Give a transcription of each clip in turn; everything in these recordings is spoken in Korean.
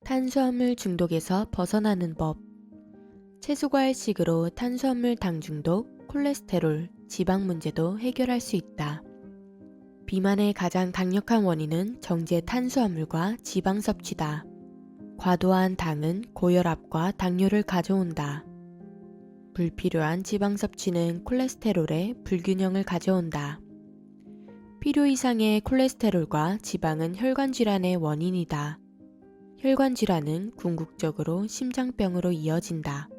탄수화물 중독에서 벗어나는 법. 채소과일식으로 탄수화물 당 중독, 콜레스테롤, 지방 문제도 해결할 수 있다. 비만의 가장 강력한 원인은 정제 탄수화물과 지방 섭취다. 과도한 당은 고혈압과 당뇨를 가져온다. 불필요한 지방 섭취는 콜레스테롤의 불균형을 가져온다. 필요 이상의 콜레스테롤과 지방은 혈관 질환의 원인이다. 혈관 질환은 궁극적으로 심장병으로 이어진다.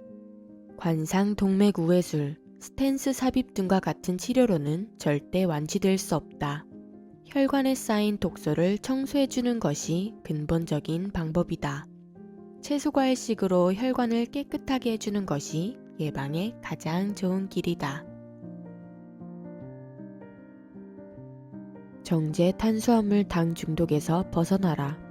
관상 동맥 우회술, 스텐스 삽입 등과 같은 치료로는 절대 완치될 수 없다. 혈관에 쌓인 독소를 청소해주는 것이 근본적인 방법이다. 채소과일식으로 혈관을 깨끗하게 해주는 것이 예방에 가장 좋은 길이다. 정제 탄수화물 당 중독에서 벗어나라.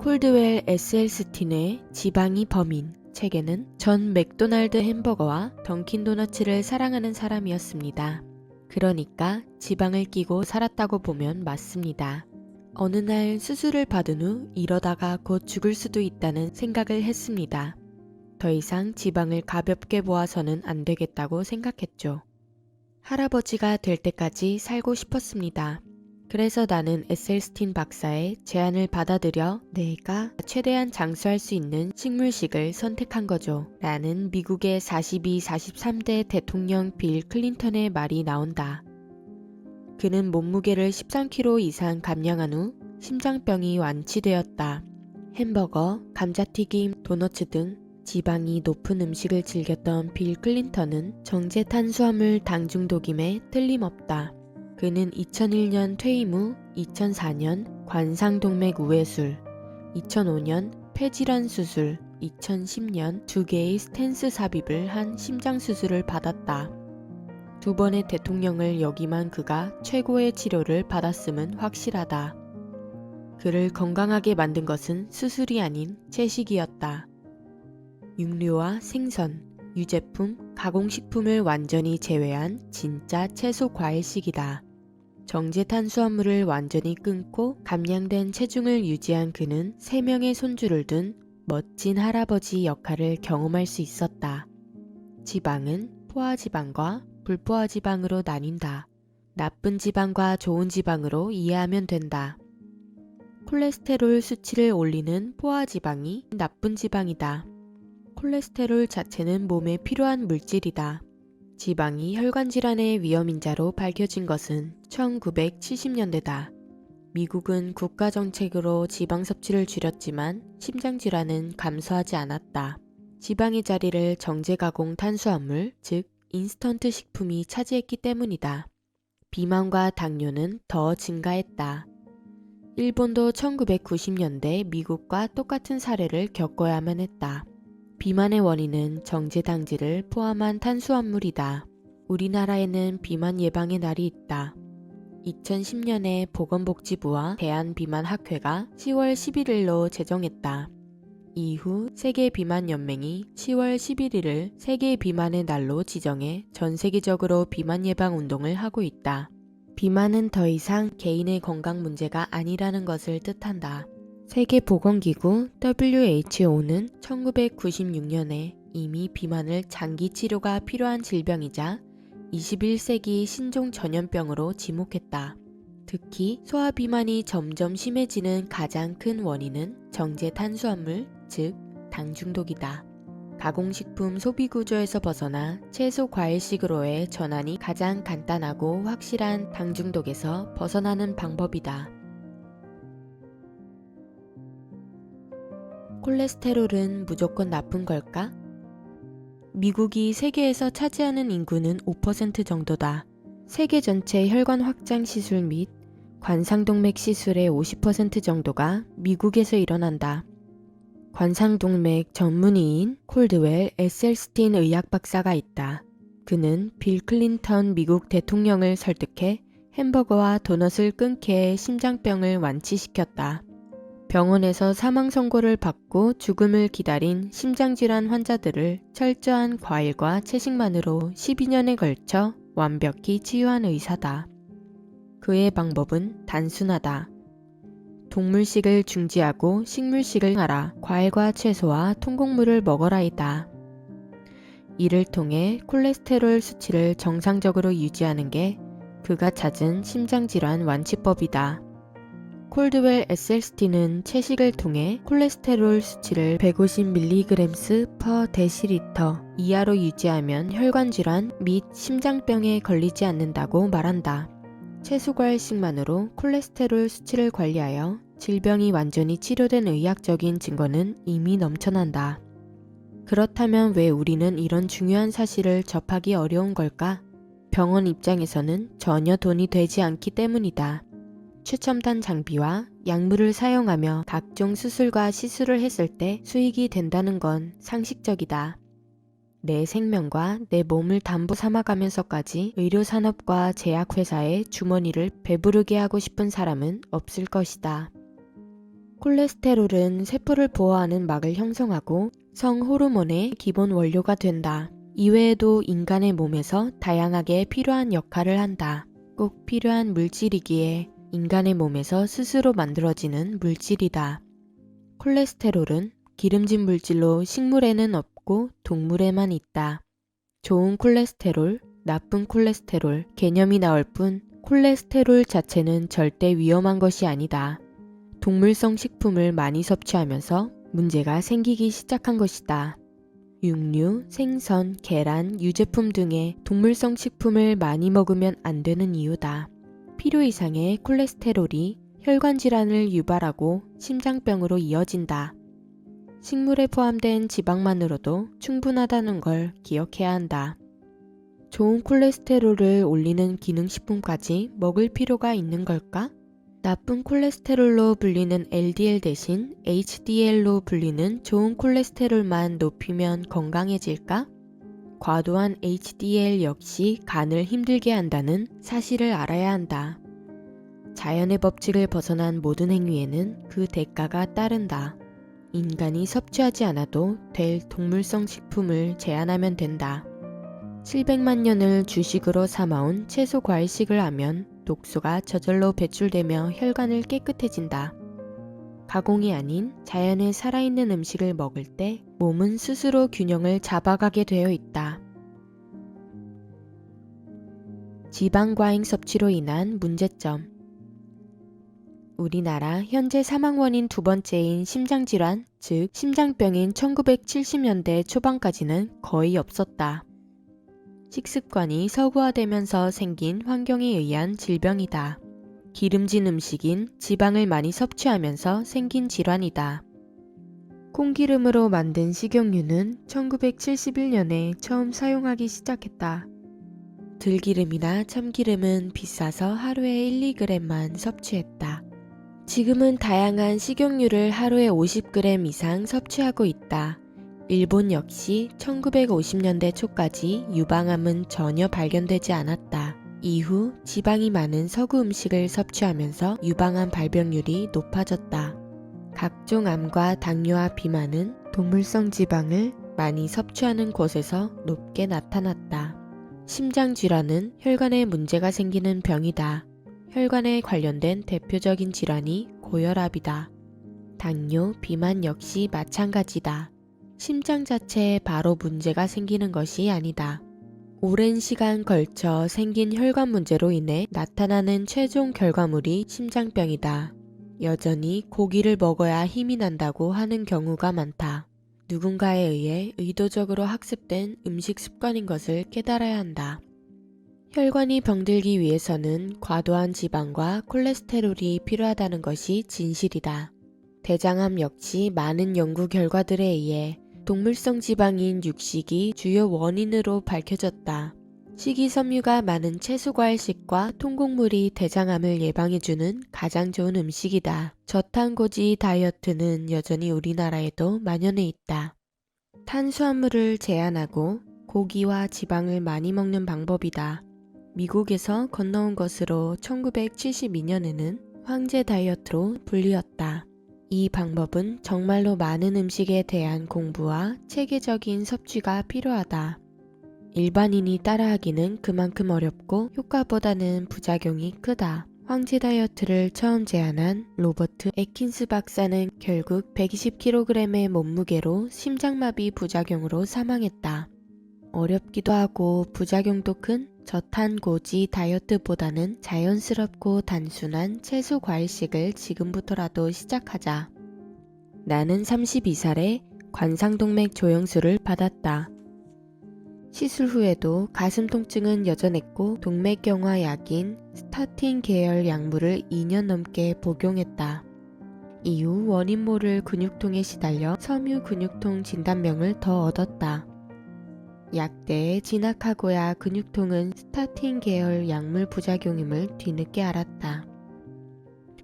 콜드웰 SL 스틴의 지방이 범인 책에는 전 맥도날드 햄버거와 던킨 도너츠를 사랑하는 사람이었습니다. 그러니까 지방을 끼고 살았다고 보면 맞습니다. 어느 날 수술을 받은 후 이러다가 곧 죽을 수도 있다는 생각을 했습니다. 더 이상 지방을 가볍게 모아서는 안 되겠다고 생각했죠. 할아버지가 될 때까지 살고 싶었습니다. 그래서 나는 SL 스틴 박사의 제안을 받아들여 내가 최대한 장수할 수 있는 식물식을 선택한 거죠. 라는 미국의 42, 43대 대통령 빌 클린턴의 말이 나온다. 그는 몸무게를 13kg 이상 감량한 후 심장병이 완치되었다. 햄버거, 감자튀김, 도너츠 등 지방이 높은 음식을 즐겼던 빌 클린턴은 정제 탄수화물 당 중독임에 틀림없다. 그는 2001년 퇴임 후 2004년 관상동맥 우회술, 2005년 폐질환 수술, 2010년 2개의 스텐스 삽입을 한 심장 수술을 받았다. 두 번의 대통령을 역임한 그가 최고의 치료를 받았음은 확실하다. 그를 건강하게 만든 것은 수술이 아닌 채식이었다. 육류와 생선, 유제품, 가공식품을 완전히 제외한 진짜 채소 과일식이다. 정제 탄수화물을 완전히 끊고 감량된 체중을 유지한 그는 3명의 손주를 둔 멋진 할아버지 역할을 경험할 수 있었다. 지방은 포화지방과 불포화지방으로 나뉜다. 나쁜 지방과 좋은 지방으로 이해하면 된다. 콜레스테롤 수치를 올리는 포화지방이 나쁜 지방이다. 콜레스테롤 자체는 몸에 필요한 물질이다. 지방이 혈관 질환의 위험인자로 밝혀진 것은 1970년대다. 미국은 국가정책으로 지방 섭취를 줄였지만 심장질환은 감소하지 않았다. 지방의 자리를 정제가공 탄수화물, 즉 인스턴트 식품이 차지했기 때문이다. 비만과 당뇨는 더 증가했다. 일본도 1990년대 미국과 똑같은 사례를 겪어야만 했다. 비만의 원인은 정제당질을 포함한 탄수화물이다. 우리나라에는 비만 예방의 날이 있다. 2010년에 보건복지부와 대한비만학회가 10월 11일로 제정했다. 이후 세계비만연맹이 10월 11일을 세계비만의 날로 지정해 전 세계적으로 비만 예방 운동을 하고 있다. 비만은 더 이상 개인의 건강 문제가 아니라는 것을 뜻한다. 세계보건기구 WHO는 1996년에 이미 비만을 장기 치료가 필요한 질병이자 21세기 신종 전염병으로 지목했다. 특히 소화비만이 점점 심해지는 가장 큰 원인은 정제 탄수화물, 즉 당 중독이다. 가공식품 소비 구조에서 벗어나 채소 과일식으로의 전환이 가장 간단하고 확실한 당 중독에서 벗어나는 방법이다. 콜레스테롤은 무조건 나쁜 걸까? 미국이 세계에서 차지하는 인구는 5% 정도다. 세계 전체 혈관 확장 시술 및 관상동맥 시술의 50% 정도가 미국에서 일어난다. 관상동맥 전문의인 콜드웰 SL 스틴 의학 박사가 있다. 그는 빌 클린턴 미국 대통령을 설득해 햄버거와 도넛을 끊게 해 심장병을 완치시켰다. 병원에서 사망 선고를 받고 죽음을 기다린 심장질환 환자들을 철저한 과일과 채식만으로 12년에 걸쳐 완벽히 치유한 의사다. 그의 방법은 단순하다. 동물식을 중지하고 식물식을 하라. 과일과 채소와 통곡물을 먹어라이다. 이를 통해 콜레스테롤 수치를 정상적으로 유지하는 게 그가 찾은 심장질환 완치법이다. 콜드웰 SLST는 채식을 통해 콜레스테롤 수치를 150mg/dL 이하로 유지하면 혈관질환 및 심장병에 걸리지 않는다고 말한다. 채소과일식만으로 콜레스테롤 수치를 관리하여 질병이 완전히 치료된 의학적인 증거는 이미 넘쳐난다. 그렇다면 왜 우리는 이런 중요한 사실을 접하기 어려운 걸까? 병원 입장에서는 전혀 돈이 되지 않기 때문이다. 최첨단 장비와 약물을 사용하며 각종 수술과 시술을 했을 때 수익이 된다는 건 상식적이다. 내 생명과 내 몸을 담보 삼아가면서까지 의료산업과 제약회사의 주머니를 배부르게 하고 싶은 사람은 없을 것이다. 콜레스테롤은 세포를 보호하는 막을 형성하고 성호르몬의 기본 원료가 된다. 이외에도 인간의 몸에서 다양하게 필요한 역할을 한다. 꼭 필요한 물질이기에 인간의 몸에서 스스로 만들어지는 물질이다. 콜레스테롤은 기름진 물질로 식물에는 없고 동물에만 있다. 좋은 콜레스테롤, 나쁜 콜레스테롤 개념이 나올 뿐 콜레스테롤 자체는 절대 위험한 것이 아니다. 동물성 식품을 많이 섭취하면서 문제가 생기기 시작한 것이다. 육류, 생선, 계란, 유제품 등의 동물성 식품을 많이 먹으면 안 되는 이유다. 필요 이상의 콜레스테롤이 혈관 질환을 유발하고 심장병으로 이어진다. 식물에 포함된 지방만으로도 충분하다는 걸 기억해야 한다. 좋은 콜레스테롤을 올리는 기능식품까지 먹을 필요가 있는 걸까? 나쁜 콜레스테롤로 불리는 LDL 대신 HDL로 불리는 좋은 콜레스테롤만 높이면 건강해질까? 과도한 HDL 역시 간을 힘들게 한다는 사실을 알아야 한다. 자연의 법칙을 벗어난 모든 행위에는 그 대가가 따른다. 인간이 섭취하지 않아도 될 동물성 식품을 제한하면 된다. 700만 년을 주식으로 삼아온 채소 과일식을 하면 독소가 저절로 배출되며 혈관을 깨끗해진다. 가공이 아닌 자연의 살아있는 음식을 먹을 때 몸은 스스로 균형을 잡아가게 되어 있다. 지방 과잉 섭취로 인한 문제점. 우리나라 현재 사망 원인 두 번째인 심장질환, 즉 심장병인 1970년대 초반까지는 거의 없었다. 식습관이 서구화되면서 생긴 환경에 의한 질병이다. 기름진 음식인 지방을 많이 섭취하면서 생긴 질환이다. 콩기름으로 만든 식용유는 1971년에 처음 사용하기 시작했다. 들기름이나 참기름은 비싸서 하루에 1~2g만 섭취했다. 지금은 다양한 식용유를 하루에 50g 이상 섭취하고 있다. 일본 역시 1950년대 초까지 유방암은 전혀 발견되지 않았다. 이후 지방이 많은 서구 음식을 섭취하면서 유방암 발병률이 높아졌다. 각종 암과 당뇨와 비만은 동물성 지방을 많이 섭취하는 곳에서 높게 나타났다. 심장질환은 혈관에 문제가 생기는 병이다. 혈관에 관련된 대표적인 질환이 고혈압이다. 당뇨, 비만 역시 마찬가지다. 심장 자체에 바로 문제가 생기는 것이 아니다. 오랜 시간 걸쳐 생긴 혈관 문제로 인해 나타나는 최종 결과물이 심장병이다. 여전히 고기를 먹어야 힘이 난다고 하는 경우가 많다. 누군가에 의해 의도적으로 학습된 음식 습관인 것을 깨달아야 한다. 혈관이 병들기 위해서는 과도한 지방과 콜레스테롤이 필요하다는 것이 진실이다. 대장암 역시 많은 연구 결과들에 의해 동물성 지방인 육식이 주요 원인으로 밝혀졌다. 식이섬유가 많은 채소과일식과 통곡물이 대장암을 예방해주는 가장 좋은 음식이다. 저탄고지 다이어트는 여전히 우리나라에도 만연해 있다. 탄수화물을 제한하고 고기와 지방을 많이 먹는 방법이다. 미국에서 건너온 것으로 1972년에는 황제 다이어트로 불리웠다. 이 방법은 정말로 많은 음식에 대한 공부와 체계적인 섭취가 필요하다. 일반인이 따라하기는 그만큼 어렵고 효과보다는 부작용이 크다. 황제 다이어트를 처음 제안한 로버트 애킨스 박사는 결국 120kg의 몸무게로 심장마비 부작용으로 사망했다. 어렵기도 하고 부작용도 큰 저탄고지 다이어트보다는 자연스럽고 단순한 채소 과일식을 지금부터라도 시작하자. 나는 32살에 관상동맥 조영술을 받았다. 시술 후에도 가슴 통증은 여전했고 동맥경화 약인 스타틴 계열 약물을 2년 넘게 복용했다. 이후 원인 모를 근육통에 시달려 섬유 근육통 진단명을 더 얻었다. 약대에 진압하고야 근육통은 스타틴 계열 약물 부작용임을 뒤늦게 알았다.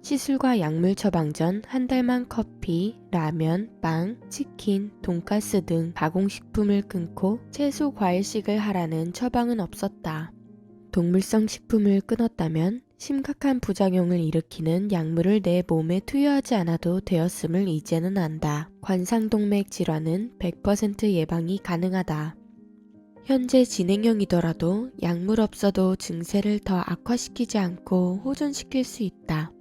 시술과 약물 처방 전 한 달만 커피, 라면, 빵, 치킨, 돈가스 등 가공식품을 끊고 채소 과일식을 하라는 처방은 없었다. 동물성 식품을 끊었다면 심각한 부작용을 일으키는 약물을 내 몸에 투여하지 않아도 되었음을 이제는 안다. 관상동맥 질환은 100% 예방이 가능하다. 현재 진행형이더라도 약물 없어도 증세를 더 악화시키지 않고 호전시킬 수 있다.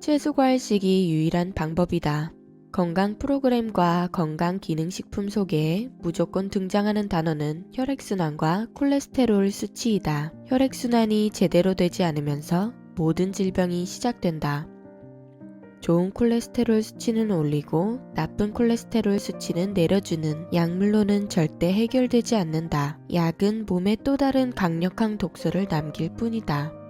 채소과일식이 유일한 방법이다. 건강 프로그램과 건강기능식품 소개에 무조건 등장하는 단어는 혈액순환과 콜레스테롤 수치이다. 혈액순환이 제대로 되지 않으면서 모든 질병이 시작된다. 좋은 콜레스테롤 수치는 올리고 나쁜 콜레스테롤 수치는 내려주는 약물로는 절대 해결되지 않는다. 약은 몸에 또 다른 강력한 독소를 남길 뿐이다.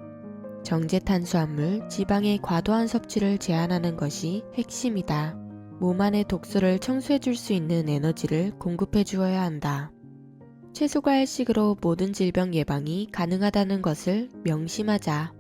정제 탄수화물, 지방의 과도한 섭취를 제한하는 것이 핵심이다. 몸 안의 독소를 청소해 줄 수 있는 에너지를 공급해 주어야 한다. 채소과일식으로 모든 질병 예방이 가능하다는 것을 명심하자.